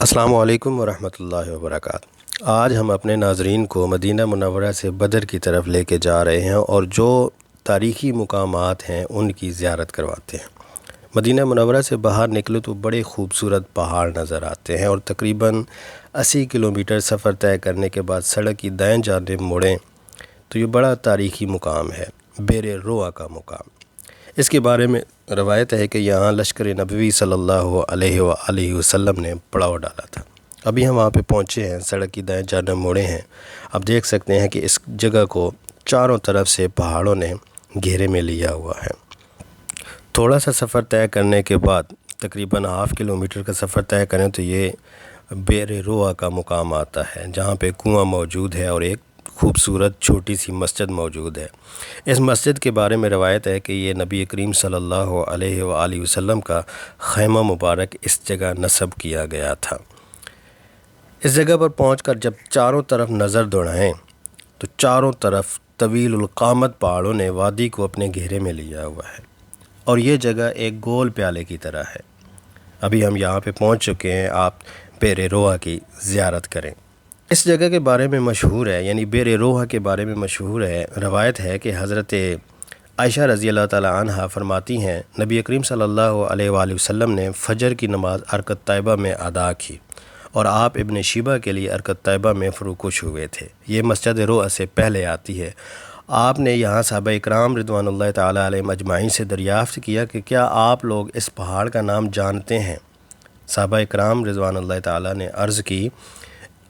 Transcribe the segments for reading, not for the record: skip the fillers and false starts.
السلام علیکم ورحمۃ اللہ وبرکاتہ۔ آج ہم اپنے ناظرین کو مدینہ منورہ سے بدر کی طرف لے کے جا رہے ہیں اور جو تاریخی مقامات ہیں ان کی زیارت کرواتے ہیں۔ مدینہ منورہ سے باہر نکلے تو بڑے خوبصورت پہاڑ نظر آتے ہیں اور تقریباً 80 کلومیٹر سفر طے کرنے کے بعد سڑک کی دائیں جانب مڑیں تو یہ بڑا تاریخی مقام ہے، بیر روا کا مقام۔ اس کے بارے میں روایت ہے کہ یہاں لشکر نبوی صلی اللہ علیہ وآلہ وسلم نے پڑاؤ ڈالا تھا۔ ابھی ہم وہاں پہ پہنچے ہیں، سڑک کی دائیں جانب مڑے ہیں۔ اب دیکھ سکتے ہیں کہ اس جگہ کو چاروں طرف سے پہاڑوں نے گھیرے میں لیا ہوا ہے۔ تھوڑا سا سفر طے کرنے کے بعد تقریباً 1/2 کلومیٹر کا سفر طے کریں تو یہ بیر روا کا مقام آتا ہے، جہاں پہ کنواں موجود ہے اور ایک خوبصورت چھوٹی سی مسجد موجود ہے۔ اس مسجد کے بارے میں روایت ہے کہ یہ نبی کریم صلی اللہ علیہ وآلہ وسلم کا خیمہ مبارک اس جگہ نصب کیا گیا تھا۔ اس جگہ پر پہنچ کر جب چاروں طرف نظر دوڑائیں تو چاروں طرف طویل القامت پہاڑوں نے وادی کو اپنے گھیرے میں لیا ہوا ہے اور یہ جگہ ایک گول پیالے کی طرح ہے۔ ابھی ہم یہاں پہ پہنچ چکے ہیں، آپ بیر روا کی زیارت کریں۔ اس جگہ کے بارے میں مشہور ہے، یعنی بیر روا کے بارے میں مشہور ہے، روایت ہے کہ حضرت عائشہ رضی اللہ تعالی عنہا فرماتی ہیں نبی کریم صلی اللہ علیہ وآلہ وسلم نے فجر کی نماز ارکت طیبہ میں ادا کی اور آپ ابن شیبہ کے لیے ارکت طیبہ میں فروکش ہوئے تھے۔ یہ مسجد روا سے پہلے آتی ہے۔ آپ نے یہاں صحابہ اکرام رضوان اللہ تعالی علیہم اجمعین سے دریافت کیا کہ کیا آپ لوگ اس پہاڑ کا نام جانتے ہیں؟ صحابہ اکرام رضوان اللہ تعالی نے عرض کی،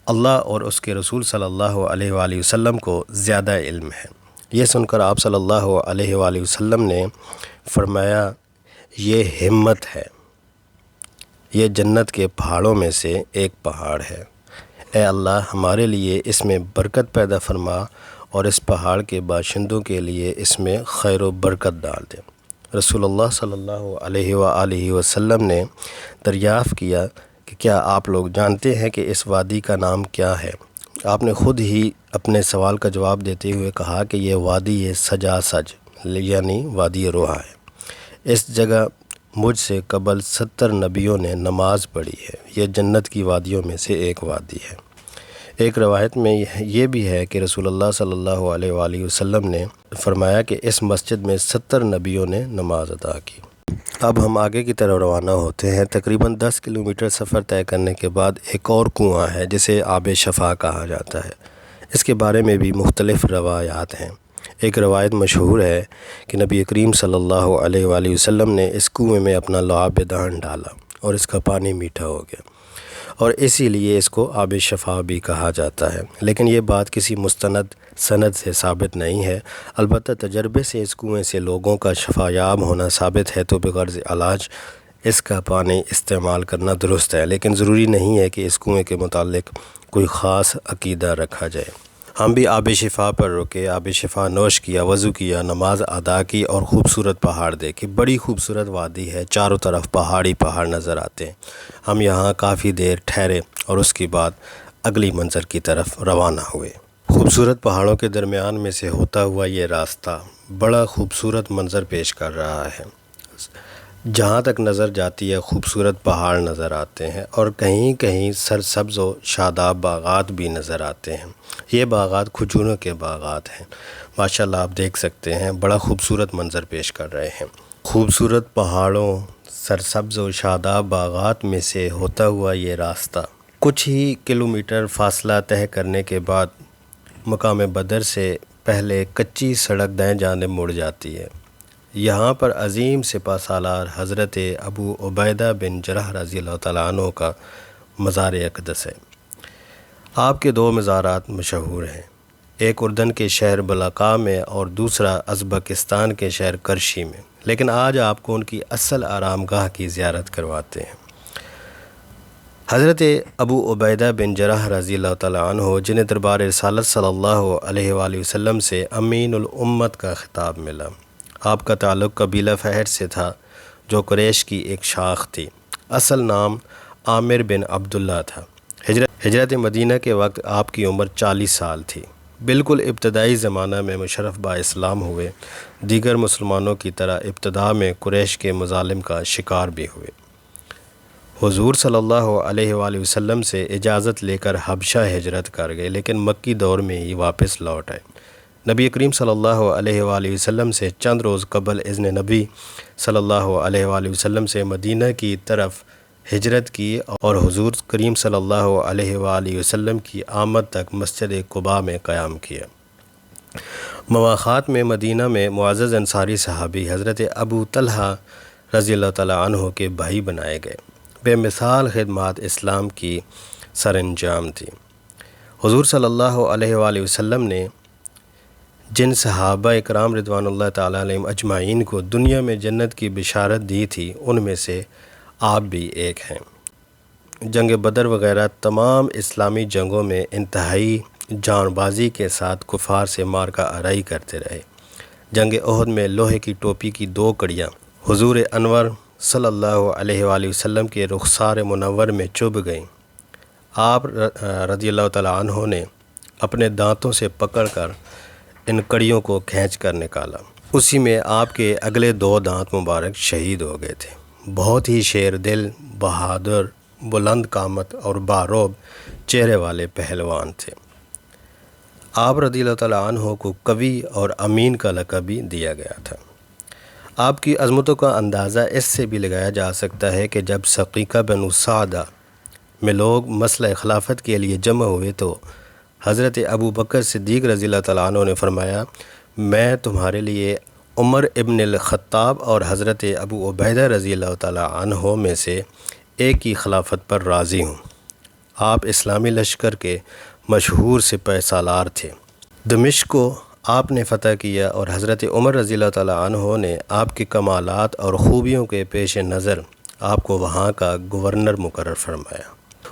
اللہ اور اس کے رسول صلی اللہ علیہ وآلہ وسلم کو زیادہ علم ہے۔ یہ سن کر آپ صلی اللہ علیہ وآلہ وسلم نے فرمایا، یہ ہمت ہے، یہ جنت کے پہاڑوں میں سے ایک پہاڑ ہے۔ اے اللہ، ہمارے لیے اس میں برکت پیدا فرما اور اس پہاڑ کے باشندوں کے لیے اس میں خیر و برکت ڈال دے۔ رسول اللہ صلی اللہ علیہ وآلہ وسلم نے دریافت کیا کہ کیا آپ لوگ جانتے ہیں کہ اس وادی کا نام کیا ہے؟ آپ نے خود ہی اپنے سوال کا جواب دیتے ہوئے کہا کہ یہ وادی سجا سج یعنی وادی روا ہے۔ اس جگہ مجھ سے قبل 70 نبیوں نے نماز پڑھی ہے۔ یہ جنت کی وادیوں میں سے ایک وادی ہے۔ ایک روایت میں یہ بھی ہے کہ رسول اللہ صلی اللہ علیہ وآلہ وسلم نے فرمایا کہ اس مسجد میں 70 نبیوں نے نماز ادا کی۔ اب ہم آگے کی طرف روانہ ہوتے ہیں۔ تقریباً 10 کلومیٹر سفر طے کرنے کے بعد ایک اور کنواں ہے جسے آب شفا کہا جاتا ہے۔ اس کے بارے میں بھی مختلف روایات ہیں۔ ایک روایت مشہور ہے کہ نبی کریم صلی اللہ علیہ وآلہ وسلم نے اس کنویں میں اپنا لعاب دہن ڈالا اور اس کا پانی میٹھا ہو گیا اور اسی لیے اس کو آب شفا بھی کہا جاتا ہے، لیکن یہ بات کسی مستند سند سے ثابت نہیں ہے۔ البتہ تجربے سے اس کنویں سے لوگوں کا شفا یاب ہونا ثابت ہے، تو بغرض علاج اس کا پانی استعمال کرنا درست ہے، لیکن ضروری نہیں ہے کہ اس کنویں کے متعلق کوئی خاص عقیدہ رکھا جائے۔ ہم بھی آب شفا پر رکے، آب شفا نوش کیا، وضو کیا، نماز ادا کی اور خوبصورت پہاڑ دیکھے۔ بڑی خوبصورت وادی ہے، چاروں طرف پہاڑی پہاڑ نظر آتے ہیں۔ ہم یہاں کافی دیر ٹھہرے اور اس کے بعد اگلی منظر کی طرف روانہ ہوئے۔ خوبصورت پہاڑوں کے درمیان میں سے ہوتا ہوا یہ راستہ بڑا خوبصورت منظر پیش کر رہا ہے۔ جہاں تک نظر جاتی ہے خوبصورت پہاڑ نظر آتے ہیں اور کہیں کہیں سرسبز و شاداب باغات بھی نظر آتے ہیں۔ یہ باغات کھجوروں کے باغات ہیں۔ ماشاءاللہ آپ دیکھ سکتے ہیں، بڑا خوبصورت منظر پیش کر رہے ہیں۔ خوبصورت پہاڑوں، سرسبز و شاداب باغات میں سے ہوتا ہوا یہ راستہ کچھ ہی کلومیٹر فاصلہ طے کرنے کے بعد مقام بدر سے پہلے کچی سڑک دائیں جانب مڑ جاتی ہے۔ یہاں پر عظیم سپہ سالار حضرت ابو عبیدہ بن جرح رضی اللہ تعالیٰ عنہ کا مزار اقدس ہے۔ آپ کے 2 مزارات مشہور ہیں، ایک اردن کے شہر بلقاء میں اور دوسرا ازبکستان کے شہر کرشی میں، لیکن آج آپ کو ان کی اصل آرام گاہ کی زیارت کرواتے ہیں۔ حضرت ابو عبیدہ بن جرح رضی اللہ تعالیٰ عنہ، جنہیں دربار رسالت صلی اللہ علیہ وآلہ وسلم سے امین الامت کا خطاب ملا، آپ کا تعلق قبیلہ فہر سے تھا جو قریش کی ایک شاخ تھی۔ اصل نام عامر بن عبداللہ تھا۔ ہجرت مدینہ کے وقت آپ کی عمر 40 سال تھی۔ بالکل ابتدائی زمانہ میں مشرف با اسلام ہوئے، دیگر مسلمانوں کی طرح ابتدا میں قریش کے مظالم کا شکار بھی ہوئے۔ حضور صلی اللہ علیہ وآلہ وسلم سے اجازت لے کر حبشہ ہجرت کر گئے، لیکن مکی دور میں ہی واپس لوٹ آئے۔ نبی کریم صلی اللہ علیہ وآلہ وسلم سے چند روز قبل اذن نبی صلی اللہ علیہ وآلہ وسلم سے مدینہ کی طرف ہجرت کی اور حضور کریم صلی اللہ علیہ وآلہ وسلم کی آمد تک مسجد قباء میں قیام کیا۔ مواخات میں مدینہ میں معزز انصاری صحابی حضرت ابو طلحہ رضی اللہ تعالیٰ عنہ کے بھائی بنائے گئے۔ بے مثال خدمات اسلام کی سر انجام تھی۔ حضور صلی اللہ علیہ وآلہ وسلم نے جن صحابہ اکرام رضوان اللہ تعالیٰ علیہم اجمعین کو دنیا میں جنت کی بشارت دی تھی، ان میں سے آپ بھی ایک ہیں۔ جنگ بدر وغیرہ تمام اسلامی جنگوں میں انتہائی جان بازی کے ساتھ کفار سے مارکہ آرائی کرتے رہے۔ جنگ احد میں لوہے کی ٹوپی کی 2 کڑیاں حضور انور صلی اللہ علیہ وآلہ وسلم کے رخسار منور میں چبھ گئیں۔ آپ رضی اللہ تعالیٰ عنہ نے اپنے دانتوں سے پکڑ کر ان کڑیوں کو کھینچ کر نکالا۔ اسی میں آپ کے اگلے 2 دانت مبارک شہید ہو گئے تھے۔ بہت ہی شیر دل، بہادر، بلند قامت اور باروب چہرے والے پہلوان تھے۔ آپ رضی اللہ تعالیٰ عنہ کو قوی اور امین کا لقب بھی دیا گیا تھا۔ آپ کی عظمتوں کا اندازہ اس سے بھی لگایا جا سکتا ہے کہ جب سقیقہ بنو سعدہ میں لوگ مسئلہ خلافت کے لیے جمع ہوئے تو حضرت ابو بکر صدیق رضی اللہ تعالیٰ عنہ نے فرمایا، میں تمہارے لیے عمر ابن الخطاب اور حضرت ابو عبیدہ رضی اللہ تعالیٰ عنہ میں سے ایک کی خلافت پر راضی ہوں۔ آپ اسلامی لشکر کے مشہور سپہ سالار تھے۔ دمشق کو آپ نے فتح کیا اور حضرت عمر رضی اللہ تعالیٰ عنہ نے آپ کے کمالات اور خوبیوں کے پیش نظر آپ کو وہاں کا گورنر مقرر فرمایا۔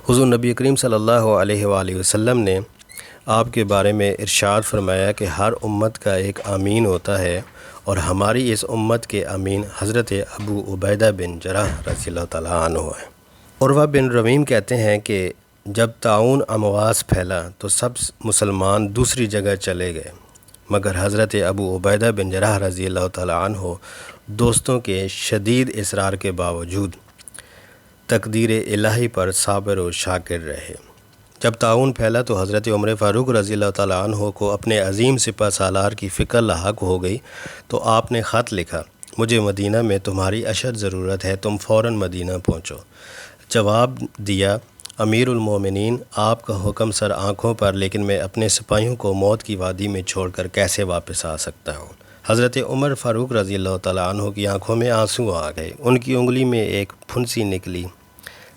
حضور نبی کریم صلی اللہ علیہ وآلہ وسلم نے آپ کے بارے میں ارشاد فرمایا کہ ہر امت کا ایک امین ہوتا ہے اور ہماری اس امت کے امین حضرت ابو عبیدہ بن جراح رضی اللہ تعالیٰ عنہ ہیں۔ عروہ بن رویم کہتے ہیں کہ جب طاعون امواس پھیلا تو سب مسلمان دوسری جگہ چلے گئے، مگر حضرت ابو عبیدہ بن جراح رضی اللہ تعالیٰ عنہ دوستوں کے شدید اصرار کے باوجود تقدیر الہی پر صابر و شاکر رہے۔ جب طاعون پھیلا تو حضرت عمر فاروق رضی اللہ تعالیٰ عنہ کو اپنے عظیم سپہ سالار کی فکر لاحق ہو گئی تو آپ نے خط لکھا، مجھے مدینہ میں تمہاری اشد ضرورت ہے، تم فوراً مدینہ پہنچو۔ جواب دیا، امیر المومنین، آپ کا حکم سر آنکھوں پر، لیکن میں اپنے سپاہیوں کو موت کی وادی میں چھوڑ کر کیسے واپس آ سکتا ہوں۔ حضرت عمر فاروق رضی اللہ تعالیٰ عنہ کی آنکھوں میں آنسو آ گئے۔ ان کی انگلی میں ایک پھنسی نکلی۔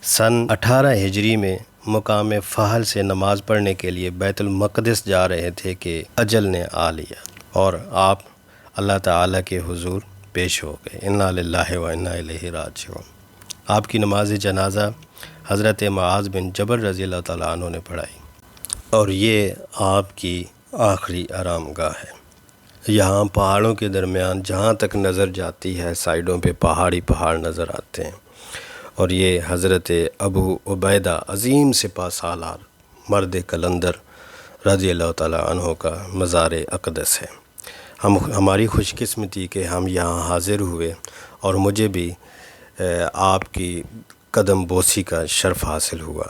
سن 18 ہجری میں مقام فحل سے نماز پڑھنے کے لیے بیت المقدس جا رہے تھے کہ اجل نے آ لیا اور آپ اللہ تعالیٰ کے حضور پیش ہو گئے۔ انا للہ و انا الیہ راجعون۔ آپ کی نماز جنازہ حضرت معاذ بن جبل رضی اللہ تعالیٰ عنہ نے پڑھائی اور یہ آپ کی آخری آرام گاہ ہے۔ یہاں پہاڑوں کے درمیان جہاں تک نظر جاتی ہے سائیڈوں پہ پہاڑ نظر آتے ہیں، اور یہ حضرت ابو عبیدہ عظیم سپہ سالار مرد کلندر رضی اللہ تعالیٰ عنہ کا مزار اقدس ہے۔ ہماری خوش قسمتی کہ ہم یہاں حاضر ہوئے اور مجھے بھی آپ کی قدم بوسی کا شرف حاصل ہوا۔